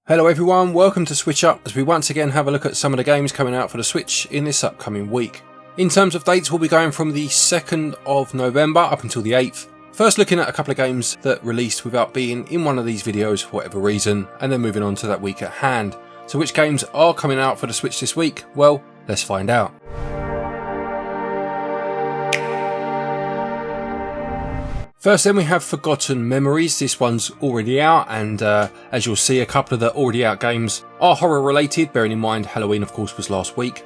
Hello everyone, welcome to SwitchUp as we once again have a look at some of the games coming out for the Switch in this upcoming week. In terms of dates, we'll be going from the 2nd of November up until the 8th. First looking at a couple of games that released without being in one of these videos for whatever reason, and then moving on to that week at hand. So which games are coming out for the Switch this week? Well, let's find out. First then we have Forgotten Memories. This one's already out, and as you'll see, a couple of the already out games are horror related, bearing in mind Halloween of course was last week.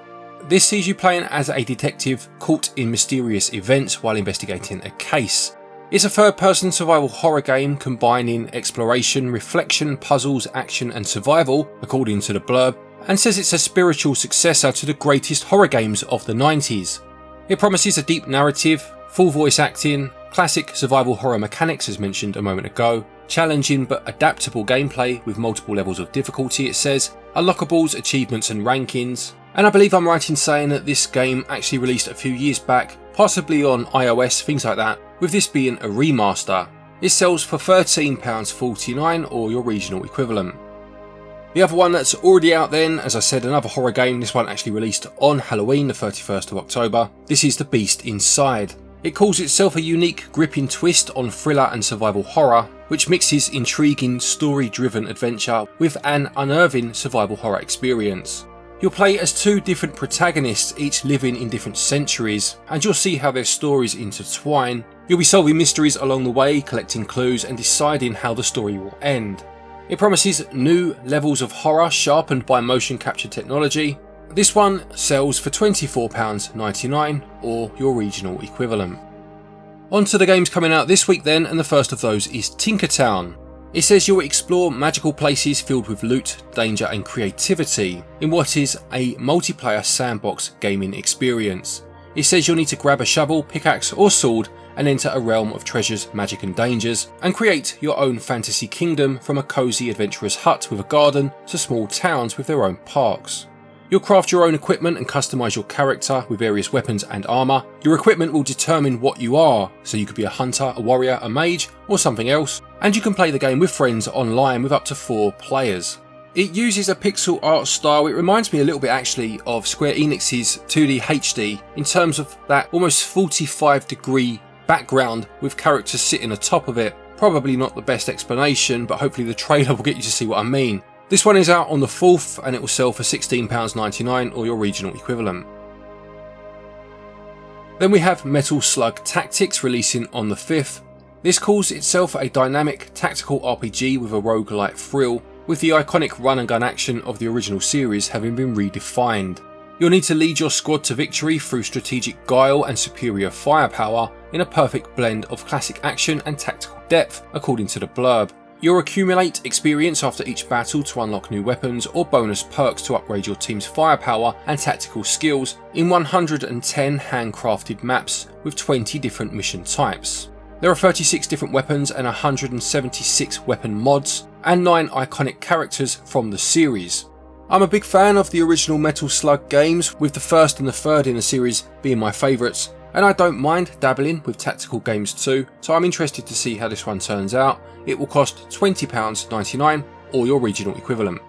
This sees you playing as a detective caught in mysterious events while investigating a case. It's a third person survival horror game combining exploration, reflection, puzzles, action and survival, according to the blurb, and says it's a spiritual successor to the greatest horror games of the 90s. It promises a deep narrative, full voice acting, classic survival horror mechanics as mentioned a moment ago, challenging but adaptable gameplay with multiple levels of difficulty, it says, unlockables, achievements and rankings. And I believe I'm right in saying that this game actually released a few years back, possibly on iOS, things like that, with this being a remaster. It sells for £13.49 or your regional equivalent. The other one that's already out then, as I said, another horror game. This one actually released on Halloween the 31st of October. This is The Beast Inside. It calls itself a unique, gripping twist on thriller and survival horror, which mixes intriguing, story-driven adventure with an unnerving survival horror experience. You'll play as two different protagonists, each living in different centuries, and you'll see how their stories intertwine. You'll be solving mysteries along the way, collecting clues and deciding how the story will end. It promises new levels of horror sharpened by motion capture technology. This one sells for £24.99 or your regional equivalent. On to the games coming out this week then, and the first of those is Tinkertown. It says you'll explore magical places filled with loot, danger and creativity in what is a multiplayer sandbox gaming experience. It says you'll need to grab a shovel, pickaxe or sword and enter a realm of treasures, magic and dangers, and create your own fantasy kingdom from a cosy adventurous hut with a garden to small towns with their own parks. You'll craft your own equipment and customise your character with various weapons and armour. Your equipment will determine what you are, so you could be a hunter, a warrior, a mage or something else, and you can play the game with friends online with up to 4 players. It uses a pixel art style. It reminds me a little bit actually of Square Enix's 2D HD in terms of that almost 45-degree background with characters sitting atop of it. Probably not the best explanation, but hopefully the trailer will get you to see what I mean. This one is out on the 4th and it will sell for £16.99 or your regional equivalent. Then we have Metal Slug Tactics releasing on the 5th. This calls itself a dynamic tactical RPG with a roguelike thrill, with the iconic run and gun action of the original series having been redefined. You'll need to lead your squad to victory through strategic guile and superior firepower in a perfect blend of classic action and tactical depth, according to the blurb. You'll accumulate experience after each battle to unlock new weapons or bonus perks to upgrade your team's firepower and tactical skills in 110 handcrafted maps with 20 different mission types. There are 36 different weapons and 176 weapon mods and 9 iconic characters from the series. I'm a big fan of the original Metal Slug games, with the first and the third in the series being my favourites, and I don't mind dabbling with tactical games too, so I'm interested to see how this one turns out. It will cost £20.99 or your regional equivalent.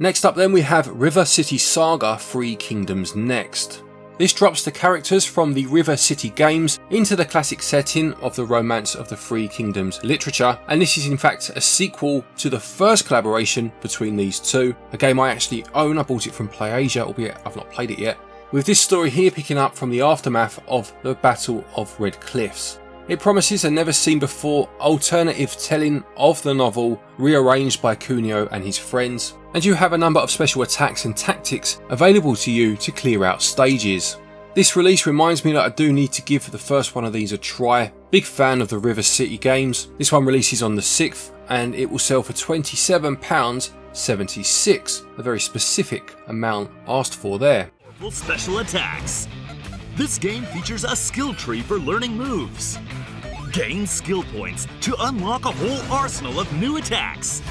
Next up then we have River City Saga: Three Kingdoms Next. This drops the characters from the River City games into the classic setting of the Romance of the Three Kingdoms literature, and this is in fact a sequel to the first collaboration between these two, a game I actually own. I bought it from PlayAsia, albeit I've not played it yet, with this story here picking up from the aftermath of the Battle of Red Cliffs. It promises a never seen before alternative telling of the novel, rearranged by Cuneo and his friends, and you have a number of special attacks and tactics available to you to clear out stages. This release reminds me that I do need to give the first one of these a try. Big fan of the River City games. This one releases on the 6th and it will sell for £27.76, a very specific amount asked for there. Special attacks. This game features a skill tree for learning moves. Gain skill points to unlock a whole arsenal of new attacks.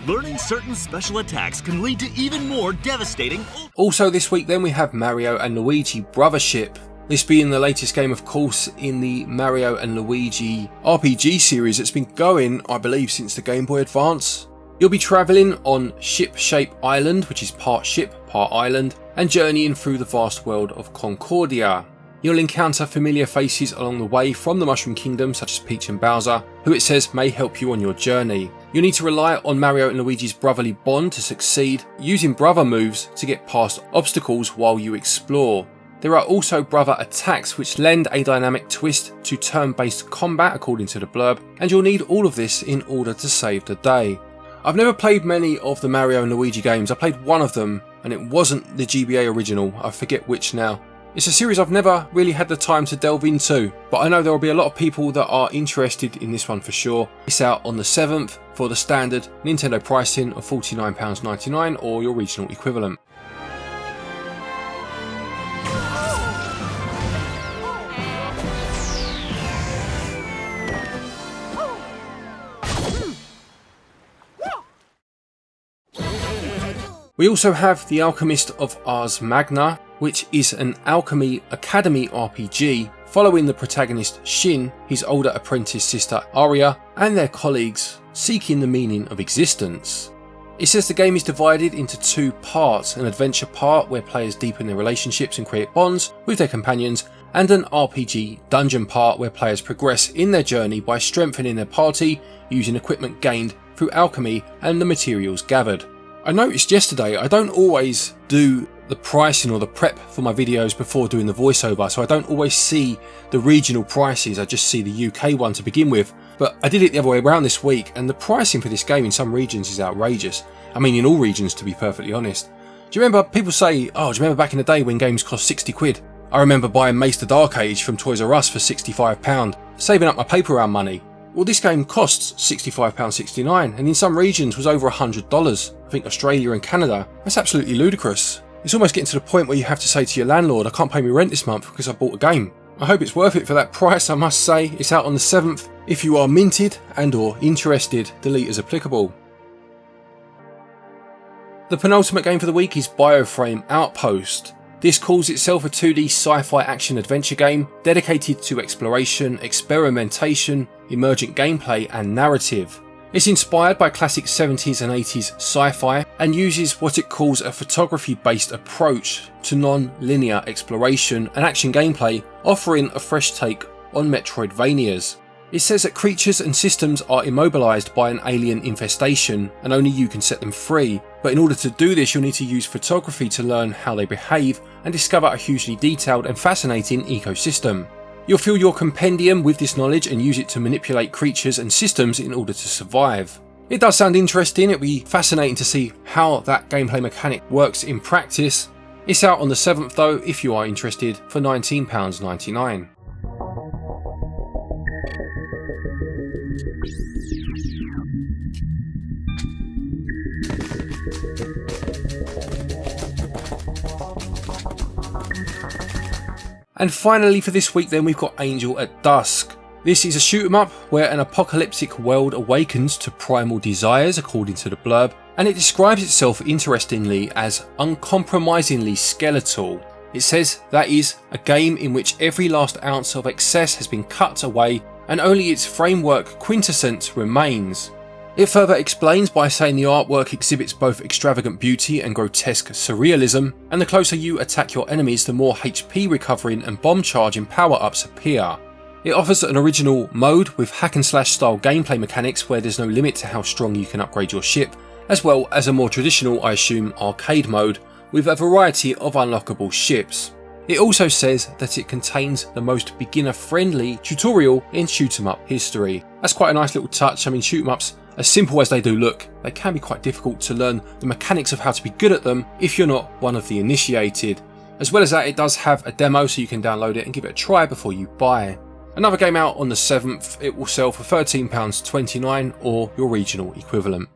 Learning certain special attacks can lead to even more devastating... Also this week then we have Mario and Luigi Brothership. This being the latest game, of course, in the Mario and Luigi RPG series that's been going, I believe, since the Game Boy Advance. You'll be travelling on Ship Shape Island, which is part ship, part island, and journeying through the vast world of Concordia. You'll encounter familiar faces along the way from the Mushroom Kingdom, such as Peach and Bowser, who it says may help you on your journey. You'll need to rely on Mario and Luigi's brotherly bond to succeed, using brother moves to get past obstacles while you explore. There are also brother attacks which lend a dynamic twist to turn-based combat according to the blurb, and you'll need all of this in order to save the day. I've never played many of the Mario and Luigi games. I played one of them and it wasn't the GBA original, I forget which now. It's a series I've never really had the time to delve into, but I know there will be a lot of people that are interested in this one for sure. It's out on the 7th for the standard Nintendo pricing of £49.99 or your regional equivalent. We also have The Alchemist of Ars Magna, which is an Alchemy Academy RPG following the protagonist Shin, his older apprentice sister Arya, and their colleagues seeking the meaning of existence. It says the game is divided into two parts, an adventure part where players deepen their relationships and create bonds with their companions, and an RPG dungeon part where players progress in their journey by strengthening their party using equipment gained through alchemy and the materials gathered. I noticed yesterday I don't always do the pricing or the prep for my videos before doing the voiceover, so I don't always see the regional prices, I just see the UK one to begin with. But I did it the other way around this week, and the pricing for this game in some regions is outrageous. I mean, in all regions, to be perfectly honest. Do you remember people say, oh, do you remember back in the day when games cost 60 quid? I remember buying Mace the Dark Age from Toys R Us for £65, saving up my paper round money. Well, this game costs £65.69 and in some regions was over $100. I think Australia and Canada. That's absolutely ludicrous. It's almost getting to the point where you have to say to your landlord, I can't pay me rent this month because I bought a game. I hope it's worth it for that price, I must say. It's out on the 7th. If you are minted and or interested, delete as applicable. The penultimate game for the week is Bioframe Outpost. This calls itself a 2D sci-fi action adventure game dedicated to exploration, experimentation, emergent gameplay and narrative. It's inspired by classic 70s and 80s sci-fi and uses what it calls a photography-based approach to non-linear exploration and action gameplay, offering a fresh take on Metroidvanias. It says that creatures and systems are immobilized by an alien infestation and only you can set them free, but in order to do this you'll need to use photography to learn how they behave and discover a hugely detailed and fascinating ecosystem. You'll fill your compendium with this knowledge and use it to manipulate creatures and systems in order to survive. It does sound interesting. It'll be fascinating to see how that gameplay mechanic works in practice. It's out on the 7th though if you are interested for £19.99. And finally for this week then we've got Angel at Dusk. This is a shoot 'em up where an apocalyptic world awakens to primal desires according to the blurb, and it describes itself interestingly as uncompromisingly skeletal. It says that is a game in which every last ounce of excess has been cut away and only its framework quintessence remains. It further explains by saying the artwork exhibits both extravagant beauty and grotesque surrealism, and the closer you attack your enemies the more HP recovering and bomb charging power-ups appear. It offers an original mode with hack and slash style gameplay mechanics where there's no limit to how strong you can upgrade your ship, as well as a more traditional, I assume, arcade mode with a variety of unlockable ships. It also says that it contains the most beginner-friendly tutorial in shoot 'em up history. That's quite a nice little touch. I mean, shoot 'em ups, as simple as they do look, they can be quite difficult to learn the mechanics of how to be good at them if you're not one of the initiated. As well as that, it does have a demo so you can download it and give it a try before you buy. Another game out on the 7th, it will sell for £13.29 or your regional equivalent.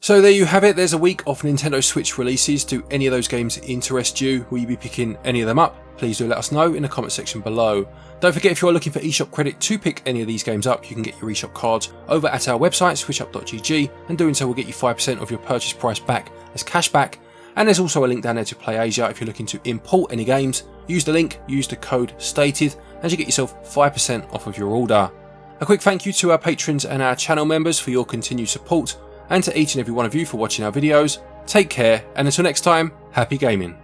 So there you have it, there's a week of Nintendo Switch releases. Do any of those games interest you? Will you be picking any of them up? Please do let us know in the comment section below. Don't forget, if you are looking for eShop credit to pick any of these games up, you can get your eShop cards over at our website, switchup.gg, and doing so will get you 5% of your purchase price back as cash back. And there's also a link down there to PlayAsia if you're looking to import any games. Use the link, use the code stated, and you get yourself 5% off of your order. A quick thank you to our patrons and our channel members for your continued support, and to each and every one of you for watching our videos. Take care, and until next time, happy gaming.